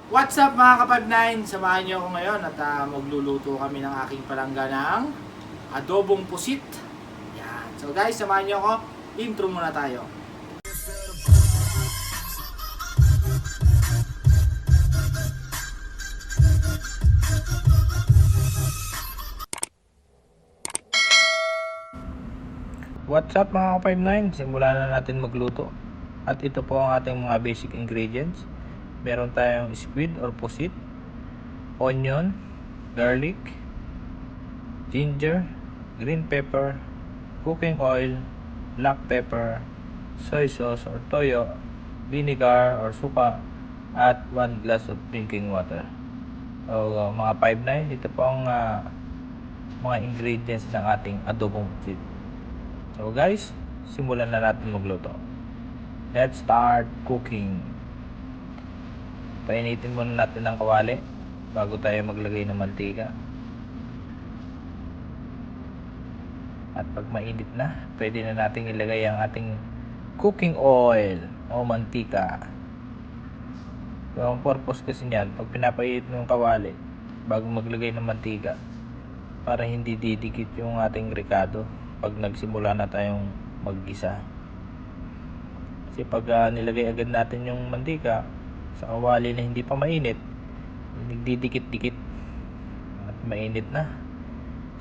What's up mga ka-59? Samahan niyo ako ngayon at magluluto kami ng aking palangga ng adobong pusit. Yan. So guys, samahan niyo ako. Intro muna tayo. What's up mga ka-59? Simulan na natin magluto. At ito po ang ating mga basic ingredients. Meron tayong squid or pusit, onion, garlic, ginger, green pepper, cooking oil, black pepper, soy sauce or toyo, vinegar or suka, at 1 glass of drinking water. So mga 59, ito po ang mga ingredients ng ating adobong pusit. So guys, simulan na natin magluto. Let's start cooking. Painitin muna natin ng kawali bago tayo maglagay ng mantika. At pag mainit na, pwede na natin ilagay ang ating cooking oil o mantika. So ang purpose kasi niyan, pag pinapainit mo yung kawali bago maglagay ng mantika, para hindi didikit yung ating ricado pag nagsimula na tayong maggisa. Kasi pag nilagay agad natin yung mantika sa kawali na hindi pa mainit, nagdidikit-dikit at mainit na,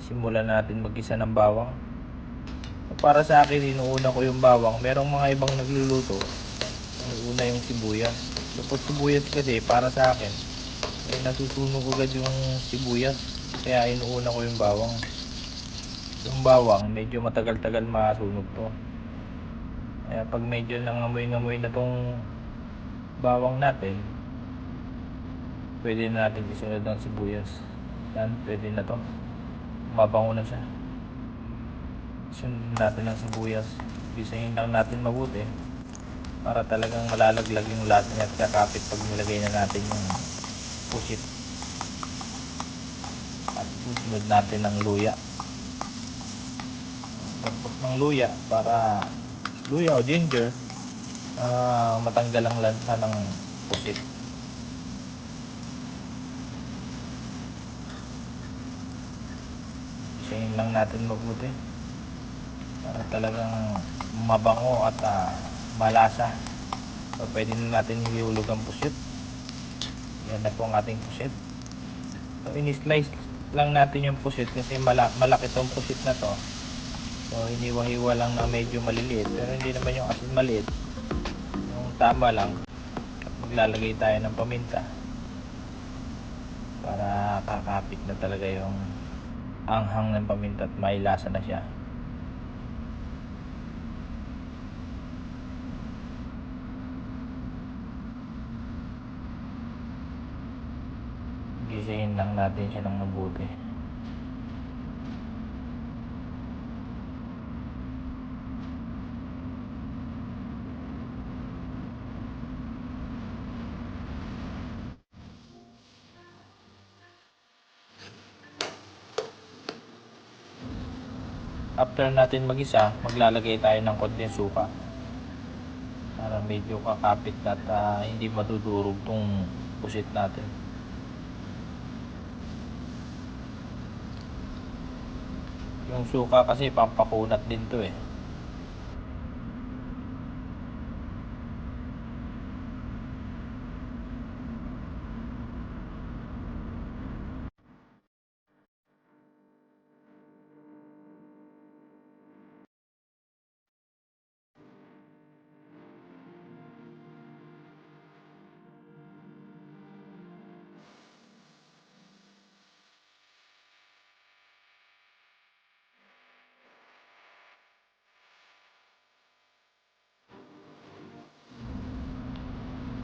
simulan natin mag-isa ng bawang. Para sa akin, inuuna ko yung bawang. Merong mga ibang nagluluto, inuuna yung sibuyas. Tapos sibuyas kasi para sa akin nasusunog agad yung sibuyas, kaya inuuna ko yung bawang. Yung bawang medyo matagal-tagal masunog to, kaya pag medyo nangamoy-ngamoy na tong bawang natin, pwede na natin isunod ng sibuyas. Yan, pwede na to, mabango na siya. Sunod natin ng sibuyas, gisahin lang natin mabuti para talagang malalaglag yung lasa niya at kakapit pag nilagay na natin yung pusit. At susunod natin ng luya. Pagpag ng luya, para luya o ginger, matanggal ang lansa ng pusit. Isayin lang natin mabuti para talagang mabango at malasa. So pwede na natin ihulog ang pusit. Yan na po ang ating pusit. So in-slice lang natin yung pusit kasi malaki tong pusit na to. So hiniwa-hiwa lang na medyo maliliit, pero hindi naman yung asin maliit, yung tama lang. At maglalagay tayo ng paminta para kakapit na talaga yung anghang ng paminta at may lasa na siya. Gisahin lang natin siya ng mabuti. After natin magisa, maglalagay tayo ng konting suka para medyo kakapit at hindi madudurog tong pusit natin. Yung suka kasi pampakunat din to eh.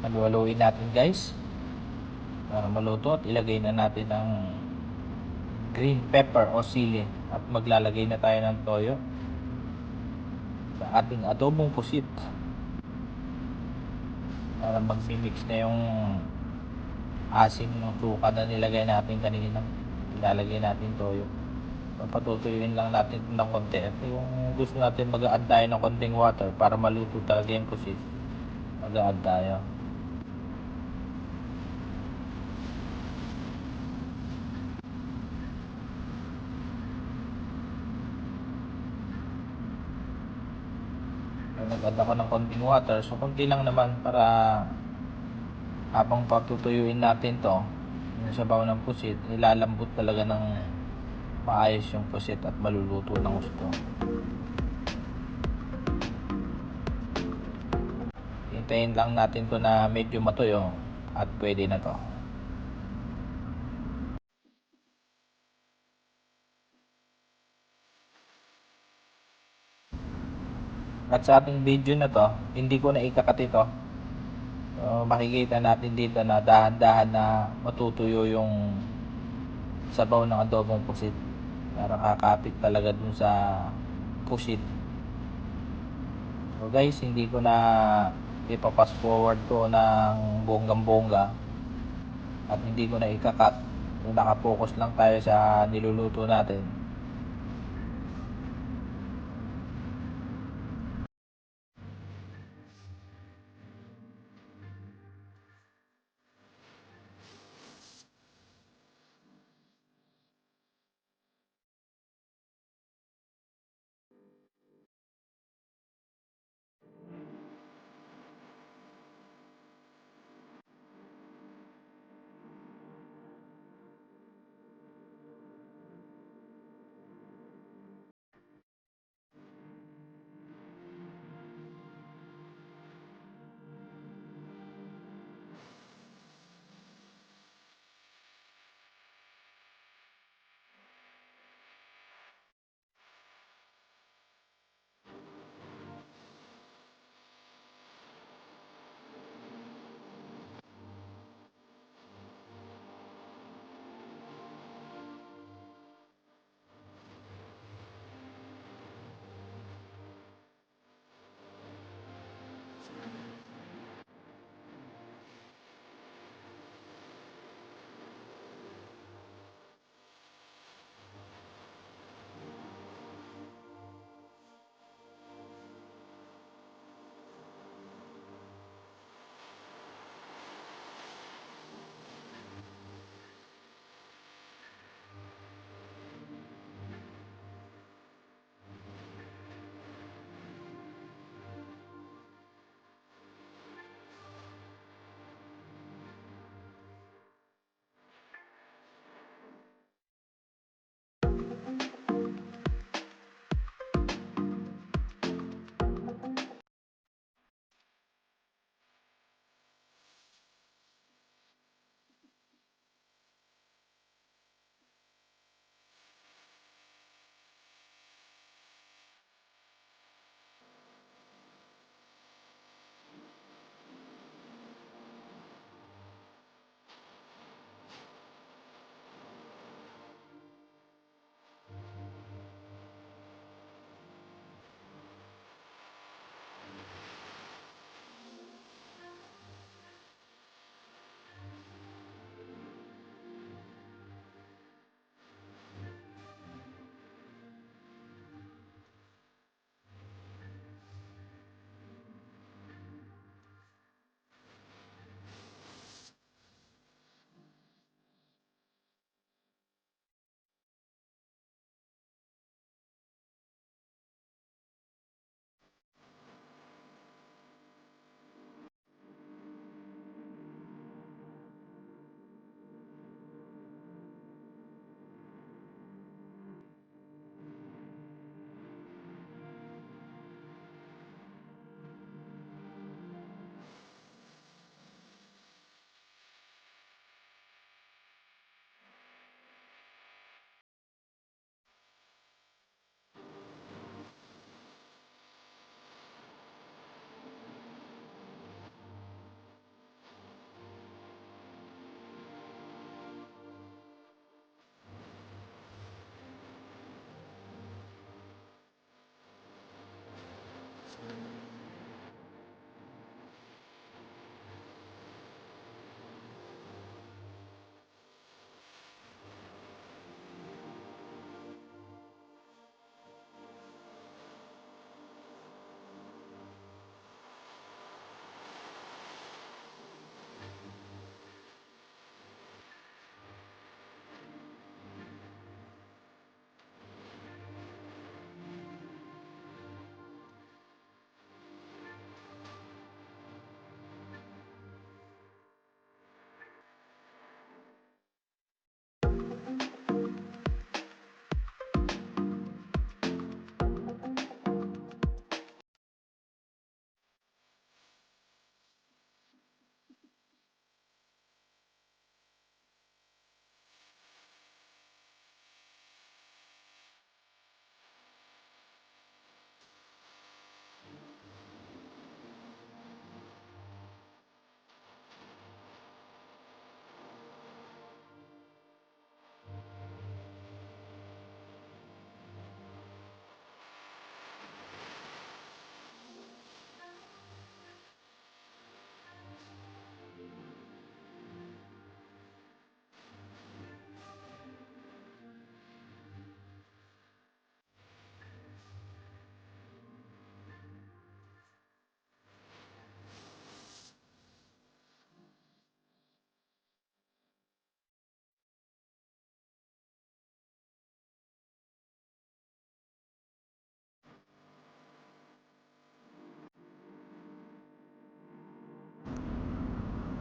Halu-haluin natin guys para maluto at ilagay na natin ang green pepper o sili at maglalagay na tayo ng toyo sa ating adobong pusit para mag-mix na yung asim ng suka na nilagay natin kanina. Ilalagay natin toyo. So Papatutuyuin lang natin ng konti. At yung gusto natin mag-a-add tayo ng konting water para maluto talaga yung pusit, mag-a-add tayo. Nag-add ako ng konting water, so konti lang naman para habang patutuyuin natin to yung sabaw ng pusit, ilalambot talaga ng maayos yung pusit at maluluto ng gusto. Hintayin lang natin to na medyo matuyo at pwede na to. At sa ating video na to, hindi ko na ikakat ito. So, makikita natin dito na dahan-dahan na matutuyo yung sabaw ng adobong pusit. Para kakapit talaga dun sa pusit. So guys, hindi ko na ipapass forward to ng bonggang-bongga. At hindi ko na ikakat. So, nakapokus lang tayo sa niluluto natin.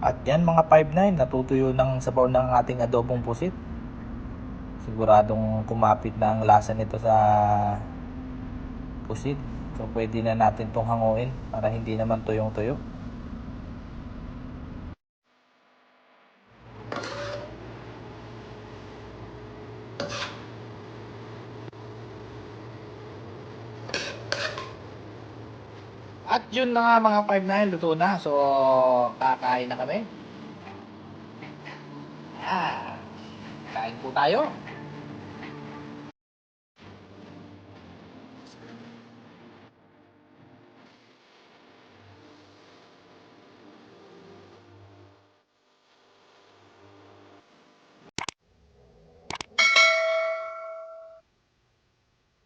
At yan mga 5-9, natutuyo ng sabaw ng ating adobong pusit. Siguradong kumapit na ang lasa nito sa pusit. So pwede na natin itong hanguin para hindi naman tuyong-tuyo. At yun na nga mga 5-9, luto na. So kakain na kami. Kain po tayo.